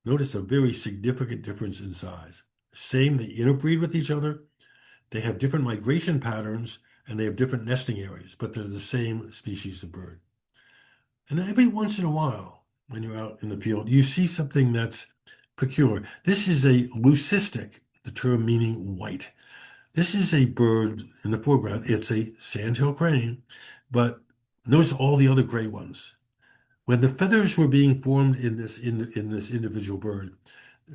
Notice a very significant difference in size. Same, they interbreed with each other. They have different migration patterns and they have different nesting areas, but they're the same species of bird. And then every once in a while, when you're out in the field, you see something that's peculiar. This is a leucistic, the term meaning white. This is a bird in the foreground. It's a sandhill crane, but notice all the other gray ones. When the feathers were being formed in this individual bird,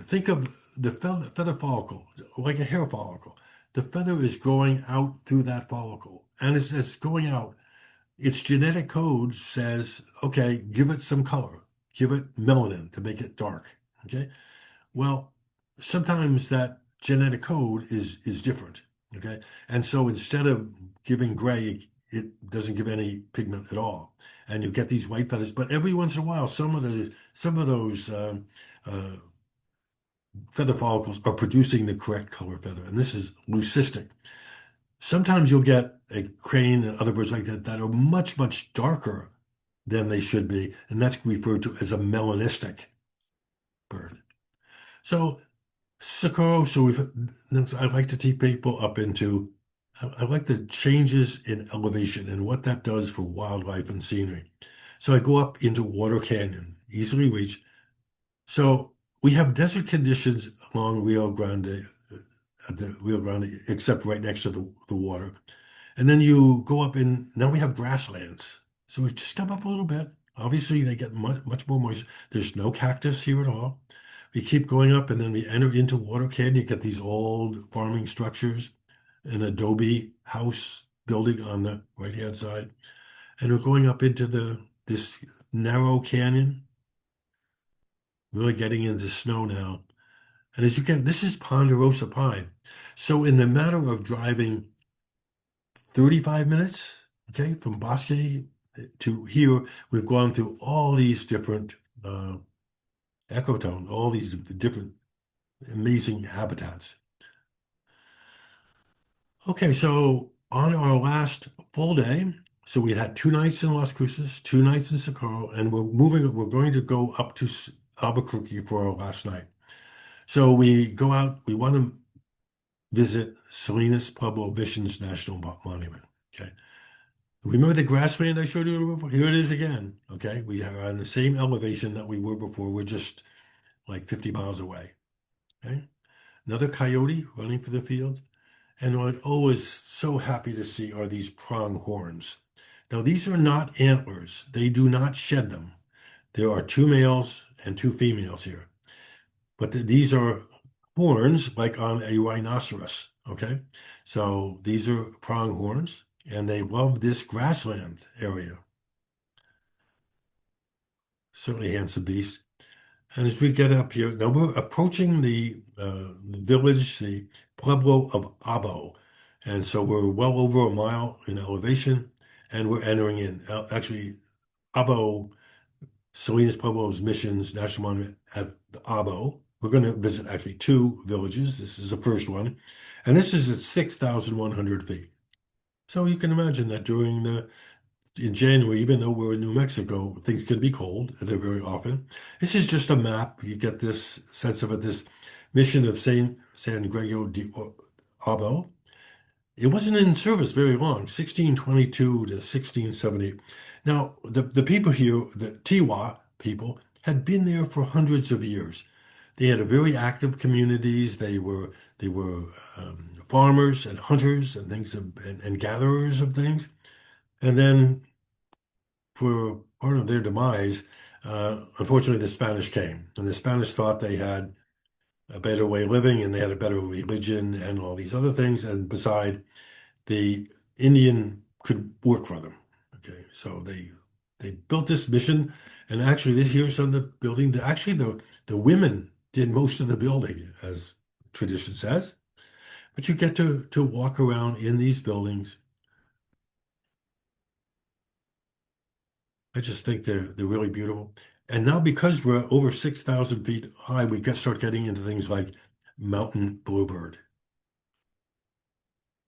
think of the feather follicle like a hair follicle. The feather is growing out through that follicle, and as it's going out, its genetic code says, okay, give it some color, give it melanin to make it dark. Okay, well, sometimes that genetic code is different. Okay, and so instead of giving gray, it doesn't give any pigment at all, and you get these white feathers. But every once in a while, some of those uh, feather follicles are producing the correct color feather, and this is leucistic. Sometimes you'll get a crane and other birds like that that are much, much darker than they should be, and that's referred to as a melanistic bird. So Socorro, I like to take people up into, I like the changes in elevation and what that does for wildlife and scenery. So I go up into Water Canyon, easily reached. So we have desert conditions along the Rio Grande, except right next to the water. And then you go up now we have grasslands. So we just come up a little bit. Obviously, they get much more moist. There's no cactus here at all. We keep going up, and then we enter into Water Canyon. You get these old farming structures, an adobe house building on the right-hand side, and we're going up into the this narrow canyon, really getting into snow now. And as you can, this is ponderosa pine. So in the matter of driving 35 minutes, okay, from Bosque to here, we've gone through all these different uh, ecotone, all these different amazing habitats. Okay, so on our last full day, so we had 2 nights in Las Cruces, 2 nights in Socorro, and we're going to go up to Albuquerque for our last night. So we go out, we want to visit Salinas Pueblo Missions National Monument. Okay. Remember the grassland I showed you before? Here it is again. Okay. We are on the same elevation that we were before. We're just like 50 miles away. Okay. Another coyote running for the field. And what I'm always so happy to see are these pronghorns. Now, these are not antlers. They do not shed them. There are 2 males and 2 females here. But these are horns like on a rhinoceros. Okay. So these are pronghorns, and they love this grassland area. Certainly handsome beast. And as we get up here, now we're approaching the village, the Pueblo of Abo. And so we're well over a mile in elevation, and we're entering in. Actually, Abo, Salinas Pueblo's Missions National Monument at the Abo. We're going to visit actually 2 villages. This is the first one. And this is at 6,100 feet. So you can imagine that in January, even though we're in New Mexico, things can be cold. They're very often. This is just a map. You get this sense of it. This mission of San Gregorio de Abo. It wasn't in service very long, 1622 to 1670. Now, the people here, the Tiwa people, had been there for hundreds of years. They had a very active communities. They were farmers and hunters and things and gatherers of things. And then for part of their demise, unfortunately, the Spanish came, and the Spanish thought they had a better way of living and they had a better religion and all these other things. And beside, the Indian could work for them. Okay, so they built this mission, and actually, this here's on the building. Actually, the women did most of the building, as tradition says. But you get to walk around in these buildings. I just think they're really beautiful. And now because we're over 6,000 feet high, we start getting into things like mountain bluebird.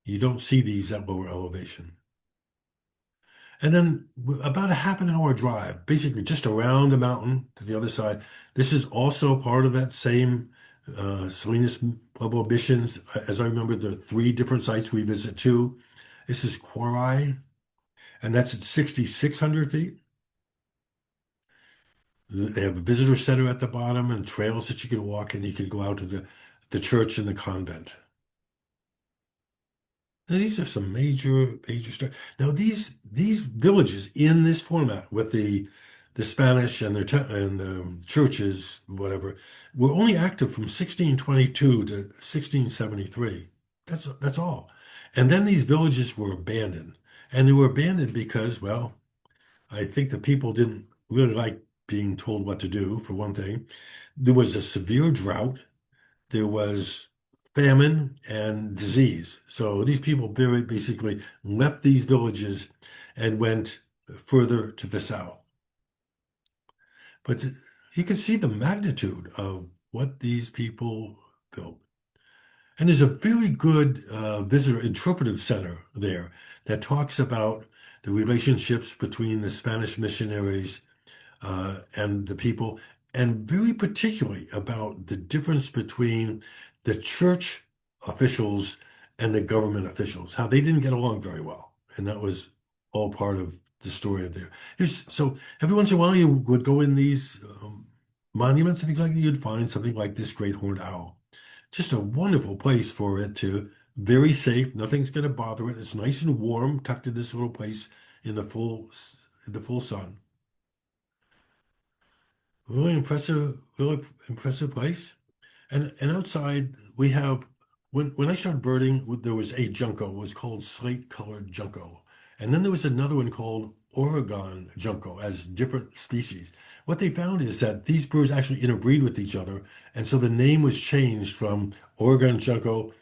You don't see these at lower elevation. And then about a half an hour drive, basically just around the mountain to the other side. This is also part of that same Salinas Pueblo missions. As I remember, there are 3 different sites we visit too. This is Quarai, and that's at 6,600 feet. They have a visitor center at the bottom and trails that you can walk, and you can go out to the church and the convent. Now, these are some major stuff. Now, these villages in this format with the Spanish and and the churches, whatever, were only active from 1622 to 1673. That's all. And then these villages were abandoned, and they were abandoned because, well, I think the people didn't really like being told what to do, for one thing. There was a severe drought, there was famine and disease. So these people very basically left these villages and went further to the south. But you can see the magnitude of what these people built. And there's a very good visitor interpretive center there that talks about the relationships between the Spanish missionaries and the people, and very particularly about the difference between the church officials and the government officials, how they didn't get along very well. And that was all part of the story of there. So every once in a while, you would go in these monuments and things like that, you'd find something like this great horned owl. Just a wonderful place for it to, very safe, nothing's going to bother it. It's nice and warm, tucked in this little place in the full in the full sun. Really impressive place. And outside we have when I started birding, there was a junco. It was called slate-colored junco, and then there was another one called Oregon junco as different species. What they found is that these birds actually interbreed with each other, and so the name was changed from Oregon junco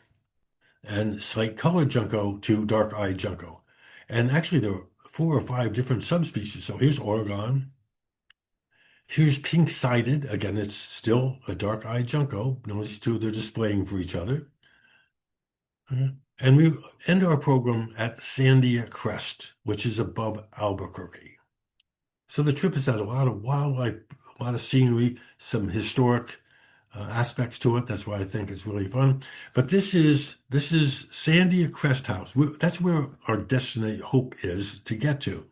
and slate-colored junco to dark-eyed junco. And actually, there are 4 or 5 different subspecies. So here's Oregon. Here's pink-sided. Again, it's still a dark-eyed junco. Notice too, they're displaying for each other. And we end our program at Sandia Crest, which is above Albuquerque. So the trip has had a lot of wildlife, a lot of scenery, some historic aspects to it. That's why I think it's really fun. But this is Sandia Crest House. That's where our destiny hope is to get to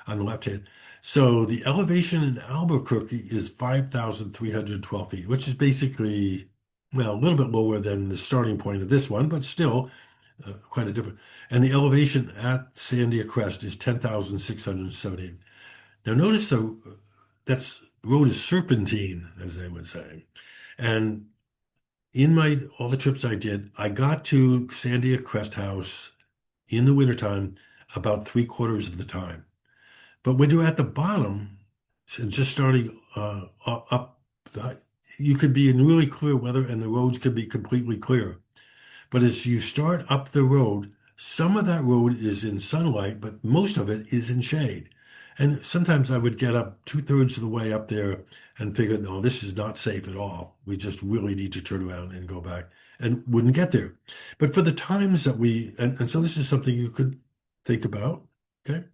on the left hand. So the elevation in Albuquerque is 5,312 feet, which is basically, well, a little bit lower than the starting point of this one, but still quite a different. And the elevation at Sandia Crest is 10,678. Now notice that's road is serpentine, as they would say. And in my all the trips I did, I got to Sandia Crest House in the wintertime about 3/4 of the time. But when you're at the bottom, and just starting up, you could be in really clear weather and the roads could be completely clear. But as you start up the road, some of that road is in sunlight, but most of it is in shade. And sometimes I would get up 2/3 of the way up there and figure, no, this is not safe at all. We just really need to turn around and go back and wouldn't get there. But for the times that and so this is something you could think about. Okay.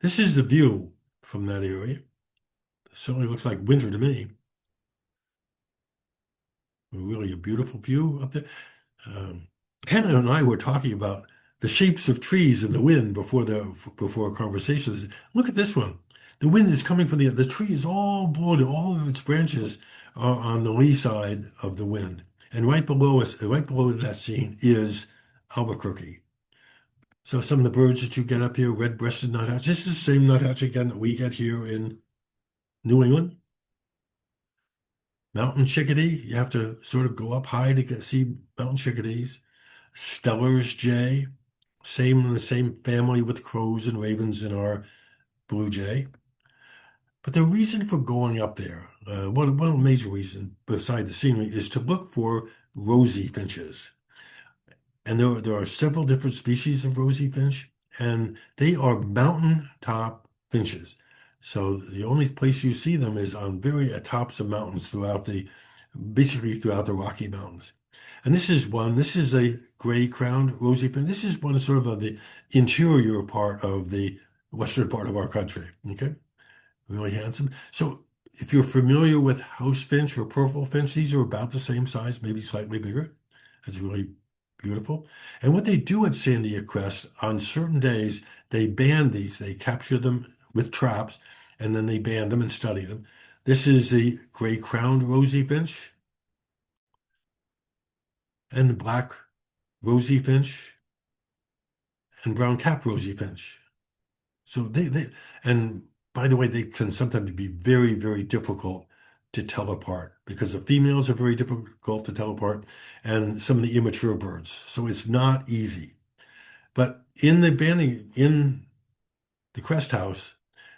This is the view from that area. It certainly looks like winter to me. Really a beautiful view up there. Um, Hannah and I were talking about the shapes of trees in the wind before our conversations. Look at this one. The wind is coming from the tree is all blown. All of its branches are on the lee side of the wind, and right below us, right below that scene is Albuquerque. So some of the birds that you get up here, red-breasted nuthatch, this is the same nuthatch again that we get here in New England. Mountain chickadee, you have to sort of go up high to see mountain chickadees. Steller's jay, same in the same family with crows and ravens in our blue jay. But the reason for going up there, one major reason beside the scenery, is to look for rosy finches. And there are several different species of rosy finch, and they are mountain top finches. So the only place you see them is on very tops of mountains basically throughout the Rocky Mountains. And this is a gray-crowned rosy finch. This is one sort of the interior part of the western part of our country. Okay, really handsome. So if you're familiar with house finch or purple finch, these are about the same size, maybe slightly bigger. It's really beautiful. And what they do at Sandia Crest on certain days, they band these, they capture them with traps, and then they band them and study them. This is the gray-crowned rosy finch and the black rosy finch and brown cap rosy finch. So and by the way, they can sometimes be very, very difficult to tell apart because the females are very difficult to tell apart and some of the immature birds. So it's not easy. But in the Crest House,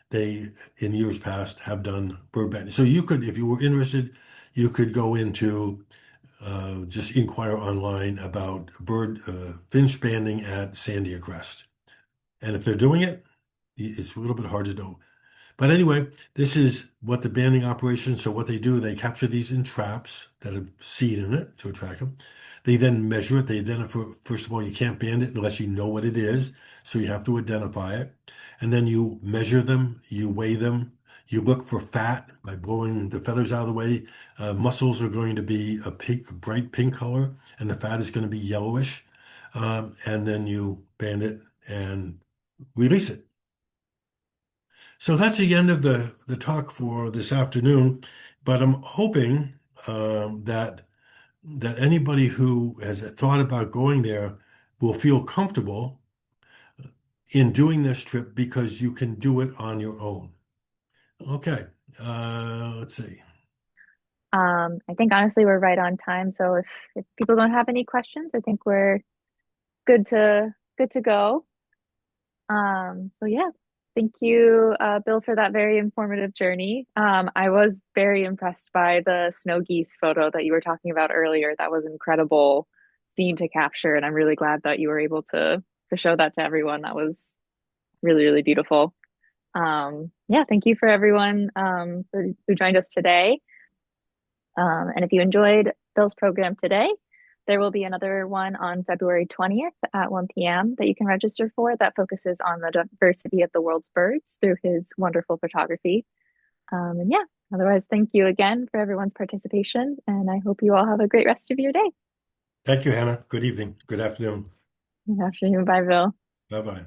they, in years past, have done bird banding. So you could, if you were interested, you could go into just inquire online about finch banding at Sandia Crest. And if they're doing it, it's a little bit hard to know. But anyway, this is what the banding operation. So what they do, they capture these in traps that have seed in it to attract them. They then measure it. They identify, first of all, you can't band it unless you know what it is. So you have to identify it. And then you measure them, you weigh them, you look for fat by blowing the feathers out of the way. Mussels are going to be a pink, bright pink color, and the fat is going to be yellowish. And then you band it and release it. So that's the end of the talk for this afternoon, but I'm hoping that anybody who has thought about going there will feel comfortable in doing this trip because you can do it on your own. Okay, let's see. I think honestly we're right on time. So if people don't have any questions, I think we're good to go. So yeah, thank you, Bill, for that very informative journey. I was very impressed by the snow geese photo that you were talking about earlier. That was incredible scene to capture, and I'm really glad that you were able to show that to everyone. That was really, really beautiful. Yeah, thank you for everyone who joined us today. And if you enjoyed Bill's program today, there will be another one on February 20th at 1 p.m. that you can register for that focuses on the diversity of the world's birds through his wonderful photography. And yeah, otherwise, thank you again for everyone's participation, and I hope you all have a great rest of your day. Thank you, Hannah. Good evening. Good afternoon. Good afternoon. Bye, Bill. Bye bye.